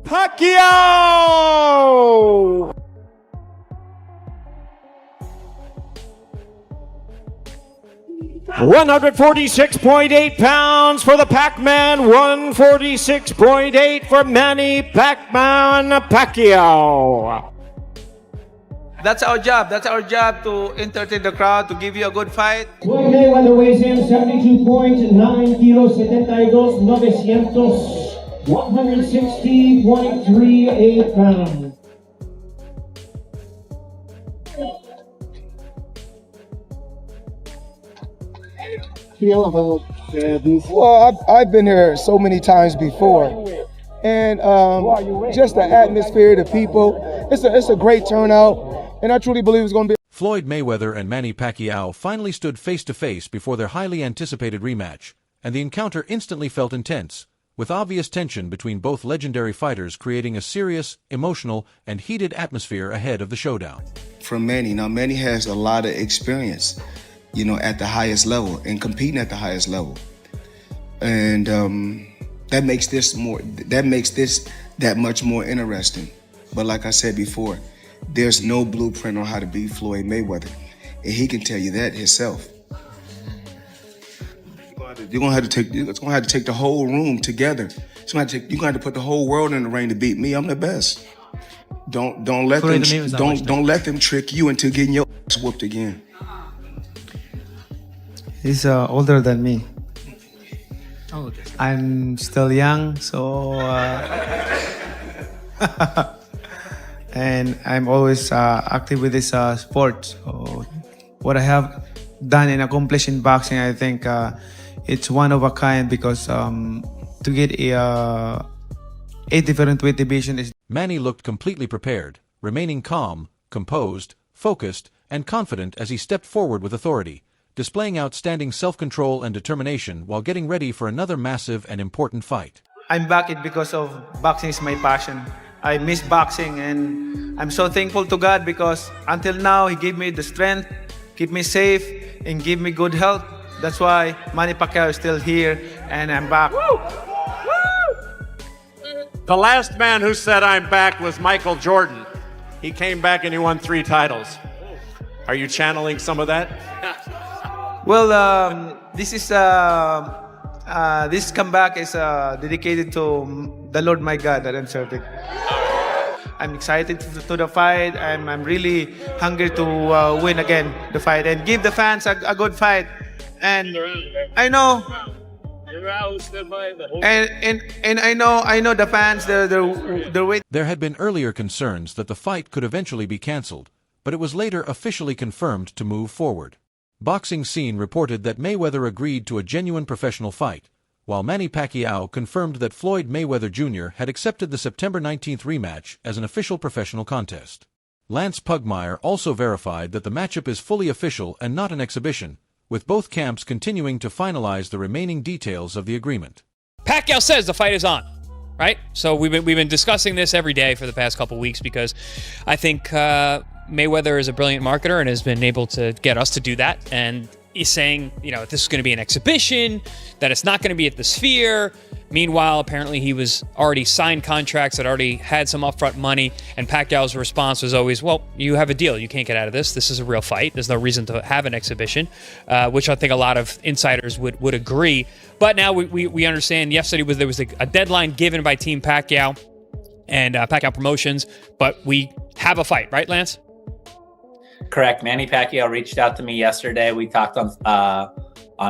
Pacquiao! $146.8 for the Pac-Man, 146.8 for Manny Pacquiao. That's our job. That's our job, to entertain the crowd, to give you a good fight. Floyd Mayweather weighs in 72.9 kilos, 72,900, 160.38 pounds. Feel about this? Well, I've been here so many times before, and just the atmosphere, the people, it's a great turnout, and I truly believe it's going to be. Floyd Mayweather and Manny Pacquiao finally stood face-to-face before their highly anticipated rematch, and the encounter instantly felt intense, with obvious tension between both legendary fighters creating a serious, emotional, and heated atmosphere ahead of the showdown. From Manny, now Manny has a lot of experience, you know, at the highest level and competing at the highest level, and that makes this that much more interesting. But like I said before, there's no blueprint on how to beat Floyd Mayweather, and he can tell you that himself. You're gonna have to take the whole room together. You're gonna have to put the whole world in the ring to beat me. I'm the best. Don't let them trick you into getting your ass whooped again. He's older than me. I'm still young, so and I'm always active with this sport. So what I have done and accomplished in boxing, I think it's one of a kind, because to get a different weight division is. Manny looked completely prepared, remaining calm, composed, focused, and confident as he stepped forward with authority, displaying outstanding self-control and determination while getting ready for another massive and important fight. I'm back because of boxing is my passion. I miss boxing, and I'm so thankful to God, because until now He gave me the strength, keep me safe, and give me good health. That's why Manny Pacquiao is still here, and I'm back. Woo! The last man who said I'm back was Michael Jordan. He came back and he won 3 titles. Are you channeling some of that? Well, this comeback is dedicated to the Lord my God that I'm serving. I'm excited to the fight. I'm really hungry to win again the fight and give the fans a good fight. And I know, and I know the fans, they're waiting. There had been earlier concerns that the fight could eventually be cancelled, but it was later officially confirmed to move forward. Boxing Scene reported that Mayweather agreed to a genuine professional fight, while Manny Pacquiao confirmed that Floyd Mayweather Jr. had accepted the September 19th rematch as an official professional contest. Lance Pugmire also verified that the matchup is fully official and not an exhibition, with both camps continuing to finalize the remaining details of the agreement. Pacquiao says the fight is on, right? So we've been discussing this every day for the past couple weeks, because I think Mayweather is a brilliant marketer and has been able to get us to do that. And he's saying, you know, this is going to be an exhibition, that it's not going to be at the Sphere. Meanwhile, apparently he was already signed contracts that already had some upfront money, and Pacquiao's response was always, well, you have a deal. You can't get out of this. This is a real fight. There's no reason to have an exhibition, which I think a lot of insiders would agree. But now we understand yesterday there was a deadline given by Team Pacquiao and Pacquiao Promotions, but we have a fight, right, Lance? Correct. Manny Pacquiao reached out to me yesterday. We talked on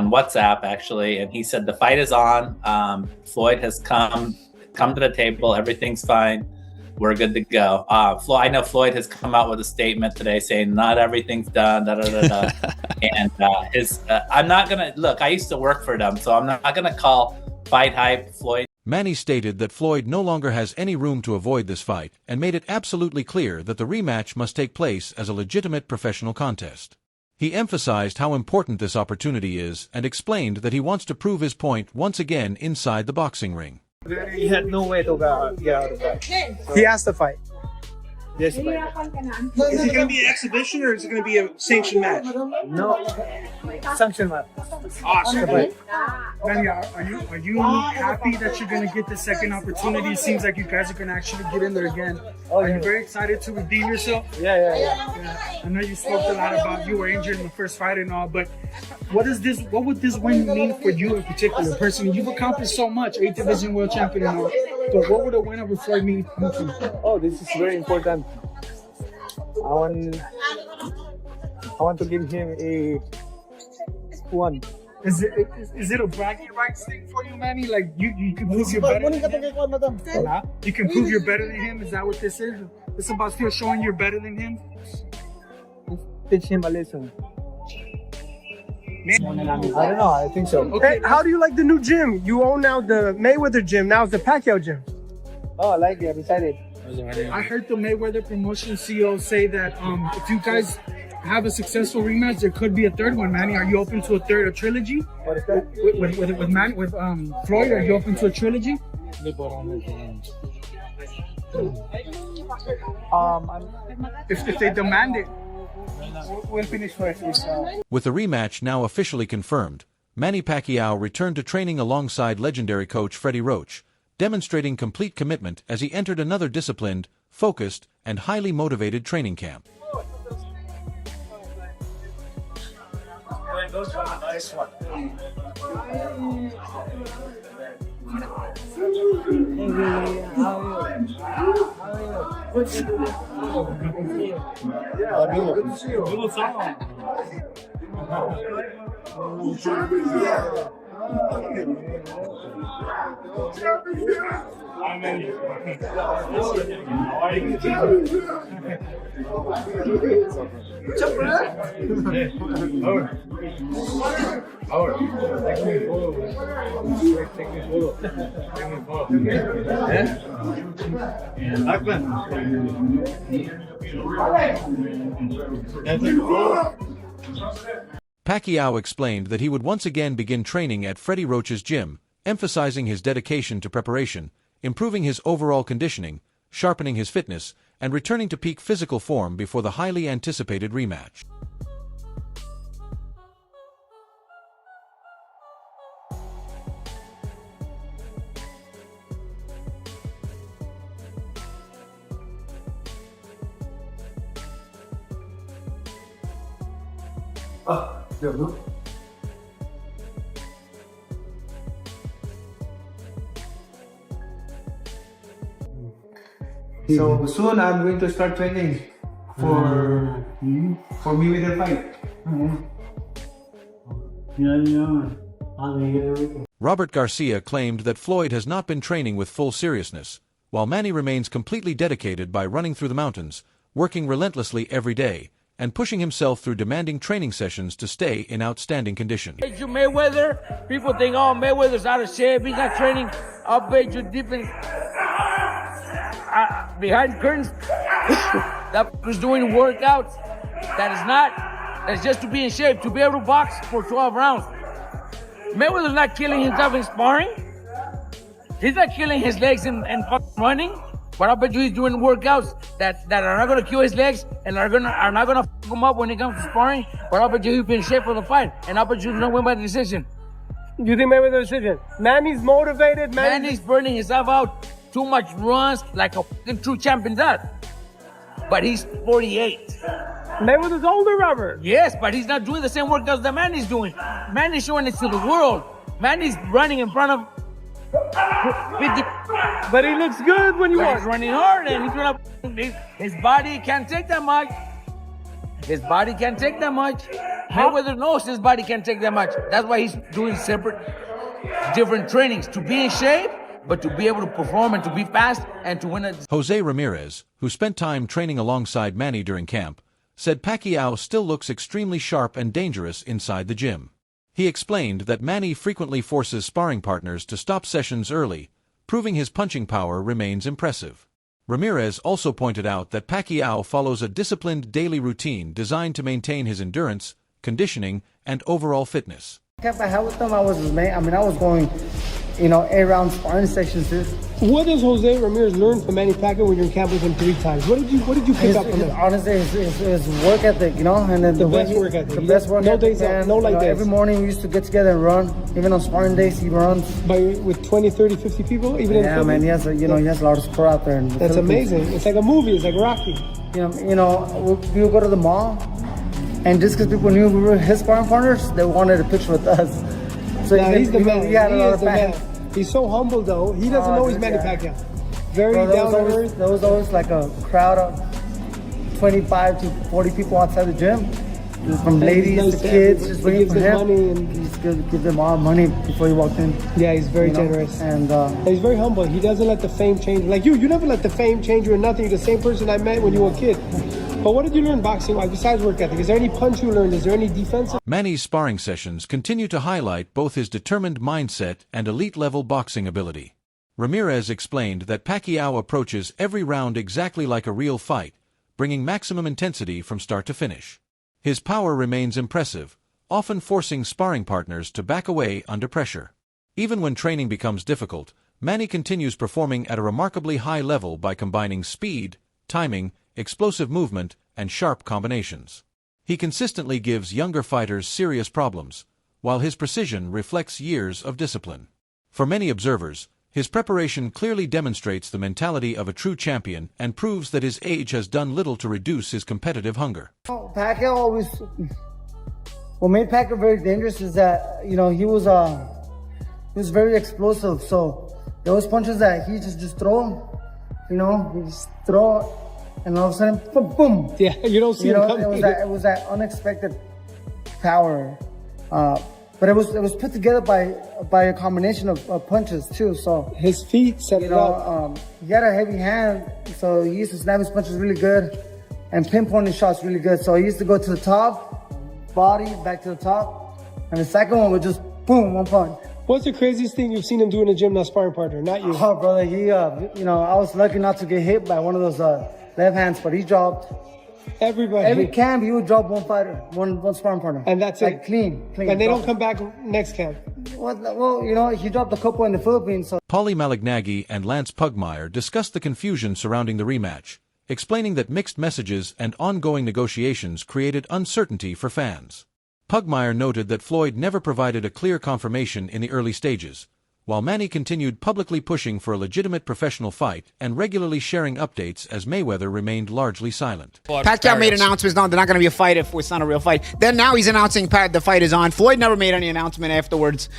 WhatsApp, actually, and he said the fight is on. Floyd has come to the table. Everything's fine. We're good to go. I know Floyd has come out with a statement today saying not everything's done. And I'm not gonna look. I used to work for them, so I'm not gonna call fight hype Floyd. Manny stated that Floyd no longer has any room to avoid this fight and made it absolutely clear that the rematch must take place as a legitimate professional contest. He emphasized how important this opportunity is and explained that he wants to prove his point once again inside the boxing ring. He had no way to get out of that. He has to fight. Yes, fight. Is it going to be an exhibition or is it going to be a sanctioned match? No, sanction match. Awesome. Manny, are you happy that you're going to get the second opportunity? It seems like you guys are going to actually get in there again. Are you very excited to redeem yourself? Yeah. I know you spoke a lot about you were injured in the first fight and all, but what would this win mean for you in particular? Personally, you've accomplished so much, 8th division world champion and all. But what would a win over Floyd mean to you? Oh, this is very important. I want to give him a one. Is it a bragging rights thing for you, Manny? Like you can prove you're better than him? You can prove you're better than him? Is that what this is? It's about still showing you're better than him? Teach him a lesson. I don't know, I think so. Okay, how do you like the new gym? You own now the Mayweather gym, now it's the Pacquiao gym. Oh, I like it, I'm excited. I heard the Mayweather promotion CEO say that if you guys have a successful rematch, there could be a third one. Manny, are you open to a trilogy? What is that? With Floyd, are you open to a trilogy? If they demand it. We'll finish first. With the rematch now officially confirmed, Manny Pacquiao returned to training alongside legendary coach Freddie Roach, demonstrating complete commitment as he entered another disciplined, focused, and highly motivated training camp. Nice one. Pacquiao explained that he would once again begin training at Freddie Roach's gym, emphasizing his dedication to preparation, improving his overall conditioning, sharpening his fitness, and returning to peak physical form before the highly anticipated rematch. So soon I'm going to start training for Mayweather fight. Robert Garcia claimed that Floyd has not been training with full seriousness, while Manny remains completely dedicated by running through the mountains, working relentlessly every day, and pushing himself through demanding training sessions to stay in outstanding condition. Mayweather, people think, oh, Mayweather's out of shape, he's not training. I'll bet you deep in, behind curtains, that was doing workouts that's just to be in shape, to be able to box for 12 rounds. Mayweather's not killing himself in sparring. He's not killing his legs in fucking running. But I bet you he's doing workouts that are not going to kill his legs and are not going to fuck him up when it comes to sparring. But I bet you he'll be in shape for the fight. And I bet you he's going to win by decision. You think Mayweather decision? Manny's motivated. Manny's burning himself out. Too much runs like a fucking true champion does. But he's 48. Mayweather's older, Robert. Yes, but he's not doing the same workouts that Manny's doing. Manny's showing it to the world. Manny's running in front of 50. But he looks good when you watch. He's running hard and he's gonna. His body can't take that much. His body can't take that much. Mayweather knows his body can't take that much. That's why he's doing different trainings to be in shape, but to be able to perform and to be fast and to win it. Jose Ramirez, who spent time training alongside Manny during camp, said Pacquiao still looks extremely sharp and dangerous inside the gym. He explained that Manny frequently forces sparring partners to stop sessions early, proving his punching power remains impressive. Ramirez also pointed out that Pacquiao follows a disciplined daily routine designed to maintain his endurance, conditioning, and overall fitness. Kept my health with them. I was going 8-round sparring sessions. What does Jose Ramirez learn from Manny Pacquiao when you're in camp with him 3 times? What did you pick up from him? Honestly, his work ethic, and then The best work ethic. The best work no ethic. Days off, no light days. Every morning we used to get together and run. Even on sparring days, he runs. With 20, 30, 50 people, even in man, he has he has a lot of support out there. That's amazing. It's like a movie. It's like Rocky. We would go to the mall, and just because people knew we were his sparring partners, they wanted a picture with us. So he's the man. He had a lot of the fans. man. He's so humble, though. He doesn't know he's Manny Pacquiao. Very down to earth. There was always like a crowd of 25 to 40 people outside the gym, from ladies to kids, just waiting for him. Money and he just give them all money before he walked in. Yeah, he's very generous. And he's very humble. He doesn't let the fame change. Like you never let the fame change you or nothing. You're the same person I met when you were a kid. But what did you learn boxing-wise besides work ethic? Is there any punch you learned? Is there any defensive? Manny's sparring sessions continue to highlight both his determined mindset and elite-level boxing ability. Ramirez explained that Pacquiao approaches every round exactly like a real fight, bringing maximum intensity from start to finish. His power remains impressive, often forcing sparring partners to back away under pressure. Even when training becomes difficult, Manny continues performing at a remarkably high level by combining speed, timing, explosive movement, and sharp combinations. He consistently gives younger fighters serious problems, while his precision reflects years of discipline. For many observers, his preparation clearly demonstrates the mentality of a true champion and proves that his age has done little to reduce his competitive hunger. Pacquiao always, what made Pacquiao very dangerous is that, he was very explosive. So those punches that he just throw, he just throw it, and all of a sudden, boom, boom. Yeah, you don't see him coming. It was that unexpected power. But it was put together by a combination of punches too. So his feet set it up. He had a heavy hand, so he used to snap his punches really good and pinpoint his shots really good. So he used to go to the top, body, back to the top, and the second one would just boom, one punch. What's the craziest thing you've seen him do in a gym now, sparring partner? Not you. Oh, brother, he I was lucky not to get hit by one of those left hands, but he dropped. Everybody. Every camp, he would drop one fighter, one sparring partner. And that's like it. Clean. And they don't come back next camp. Well, he dropped a couple in the Philippines. So. Paulie Malignaggi and Lance Pugmire discussed the confusion surrounding the rematch, explaining that mixed messages and ongoing negotiations created uncertainty for fans. Pugmire noted that Floyd never provided a clear confirmation in the early stages, while Manny continued publicly pushing for a legitimate professional fight and regularly sharing updates as Mayweather remained largly silent. Pacquiao made announcements, no, they're not going to be a fight if it's not a real fight. Then now he's announcing the fight is on. Floyd never made any announcement afterwards.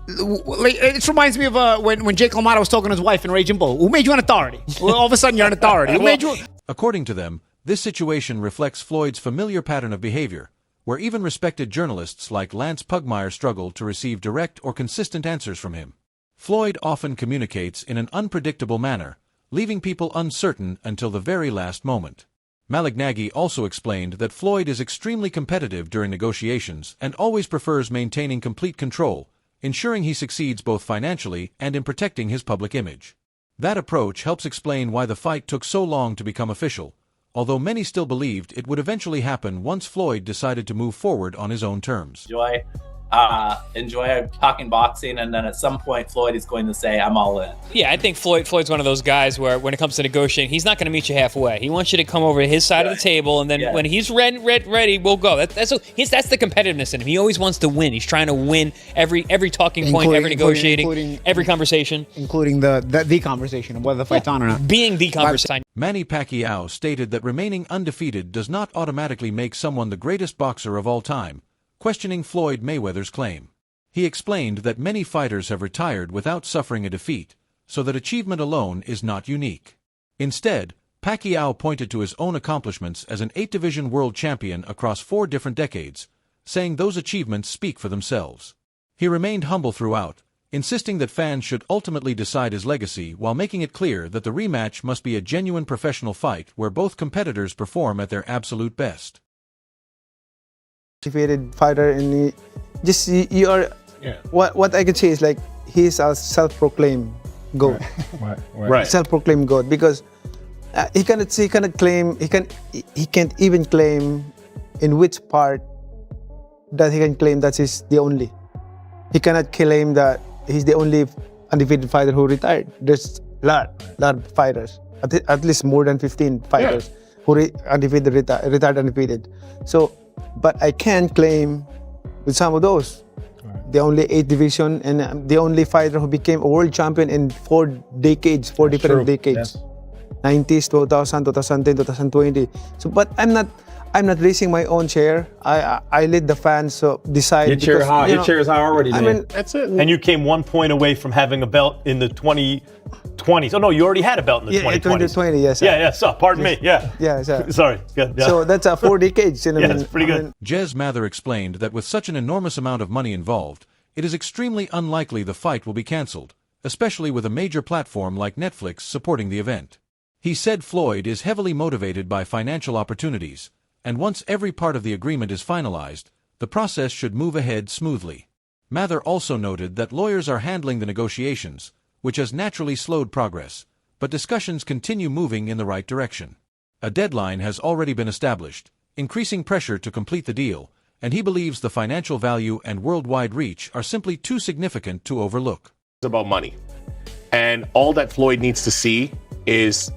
It reminds me of when Jake LaMotta was talking to his wife in Raging Bull. Who made you an authority? Well, all of a sudden you're an authority. Who made you? According to them, this situation reflects Floyd's familiar pattern of behavior, where even respected journalists like Lance Pugmire struggle to receive direct or consistent answers from him. Floyd often communicates in an unpredictable manner, leaving people uncertain until the very last moment. Malignaggi also explained that Floyd is extremely competitive during negotiations and always prefers maintaining complete control, ensuring he succeeds both financially and in protecting his public image. That approach helps explain why the fight took so long to become official, although many still believed it would eventually happen once Floyd decided to move forward on his own terms. Enjoy talking boxing, and then at some point Floyd is going to say, I'm all in. Yeah, I think Floyd's one of those guys where when it comes to negotiating, he's not going to meet you halfway. He wants you to come over to his side of the table, and then when he's ready, we'll go. That's the competitiveness in him. He always wants to win. He's trying to win every talking point, every negotiating, every conversation. Including the conversation of whether the fight's on or not. Being the conversation. Manny Pacquiao stated that remaining undefeated does not automatically make someone the greatest boxer of all time, questioning Floyd Mayweather's claim. He explained that many fighters have retired without suffering a defeat, so that achievement alone is not unique. Instead, Pacquiao pointed to his own accomplishments as an 8-division world champion across 4 different decades, saying those achievements speak for themselves. He remained humble throughout, insisting that fans should ultimately decide his legacy while making it clear that the rematch must be a genuine professional fight where both competitors perform at their absolute best. Defeated fighter, and you are what I could say is like he's a self-proclaimed GOAT. Right. Self-proclaimed GOAT, because he can't even claim in which part that he can claim that he's the only. He cannot claim that he's the only undefeated fighter who retired. There's lot of fighters, at least more than 15 fighters who undefeated, retired undefeated. So, but I can claim with some of those. The only 8 division and the only fighter who became a world champion in 4 decades, 4 different decades. Yes. 90s, 2000, 2010, 2020. So, but I'm not raising my own chair. I let the fans decide. Your chair high. Your chair is high already, man. I mean, that's it. And you came 1 point away from having a belt in the 2020s. Oh no, you already had a belt in the 2020s. 2020, yes. Yeah. So, pardon me. Yeah. Yeah. Sorry. Yeah. So that's 4 decades. You know, yeah, it's pretty good. Jez Mather explained that with such an enormous amount of money involved, it is extremely unlikely the fight will be cancelled, especially with a major platform like Netflix supporting the event. He said Floyd is heavily motivated by financial opportunities, and once every part of the agreement is finalized, the process should move ahead smoothly. Mather also noted that lawyers are handling the negotiations, which has naturally slowed progress, but discussions continue moving in the right direction. A deadline has already been established, increasing pressure to complete the deal, and he believes the financial value and worldwide reach are simply too significant to overlook. It's about money. And all that Floyd needs to see is,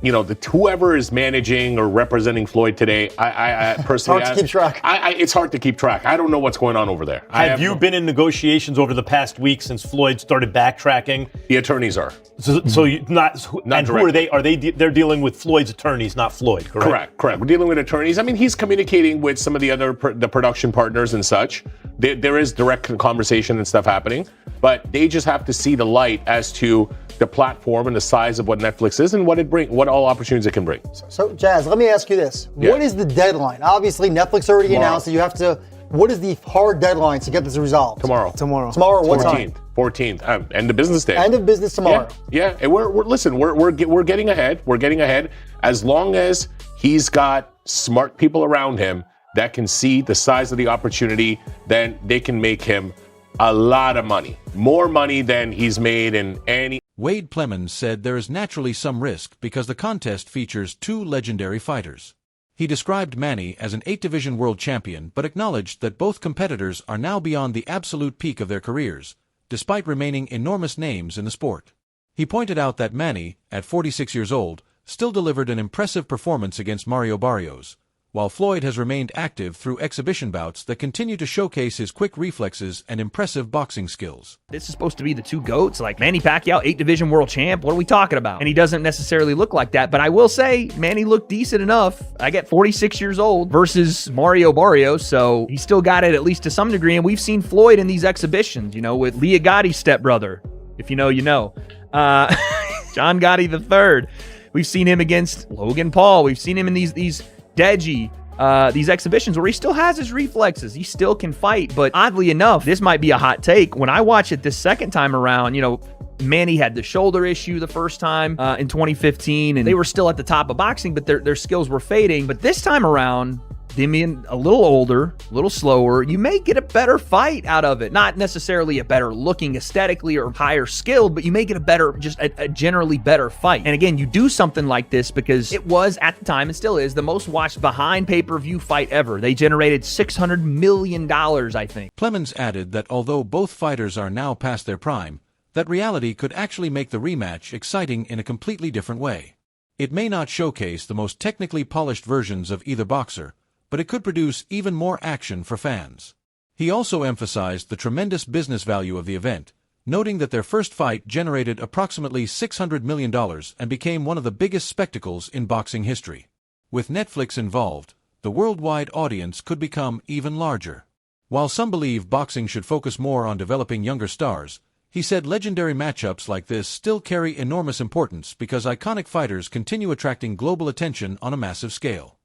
whoever is managing or representing Floyd today, I personally... It's hard to keep track. It's hard to keep track. I don't know what's going on over there. Have you been in negotiations over the past week since Floyd started backtracking? The attorneys are. So you not and who are they? They're dealing with Floyd's attorneys, not Floyd, correct? Correct. We're dealing with attorneys. I mean, he's communicating with some of the other the production partners and such. There is direct conversation and stuff happening, but they just have to see the light as to the platform and the size of what Netflix is and what all opportunities it can bring. So, Jazz, let me ask you this. Yeah. What is the deadline? Obviously, Netflix already announced that you have to... What is the hard deadline to get this resolved? Tomorrow. Tomorrow, what time? 14th. End of business day. End of business tomorrow. Yeah. And we're getting ahead. We're getting ahead. As long as he's got smart people around him that can see the size of the opportunity, then they can make him a lot of money. More money than he's made in any... Wade Plemons said there is naturally some risk because the contest features 2 legendary fighters. He described Manny as an 8-division world champion, but acknowledged that both competitors are now beyond the absolute peak of their careers, despite remaining enormous names in the sport. He pointed out that Manny, at 46 years old, still delivered an impressive performance against Mario Barrios, while Floyd has remained active through exhibition bouts that continue to showcase his quick reflexes and impressive boxing skills. This is supposed to be the 2 GOATs, like Manny Pacquiao, 8-division world champ. What are we talking about? And he doesn't necessarily look like that, but I will say Manny looked decent enough. I get 46 years old versus Mario Barrios, so he still got it at least to some degree, and we've seen Floyd in these exhibitions, with Leah Gotti's stepbrother, if you know, you know. John Gotti III. We've seen him against Logan Paul. We've seen him in these Deji, these exhibitions where he still has his reflexes. He still can fight, but oddly enough, this might be a hot take. When I watch it this second time around, Manny had the shoulder issue the first time in 2015, and they were still at the top of boxing, but their skills were fading. But this time around, them being a little older, a little slower, you may get a better fight out of it. Not necessarily a better looking aesthetically or higher skilled, but you may get a better, just a generally better fight. And again, you do something like this because it was, at the time and still is, the most watched behind pay-per-view fight ever. They generated $600 million, I think. Plemons added that although both fighters are now past their prime, that reality could actually make the rematch exciting in a completely different way. It may not showcase the most technically polished versions of either boxer, but it could produce even more action for fans. He also emphasized the tremendous business value of the event, noting that their first fight generated approximately $600 million and became one of the biggest spectacles in boxing history. With Netflix involved, the worldwide audience could become even larger. While some believe boxing should focus more on developing younger stars, he said legendary matchups like this still carry enormous importance because iconic fighters continue attracting global attention on a massive scale.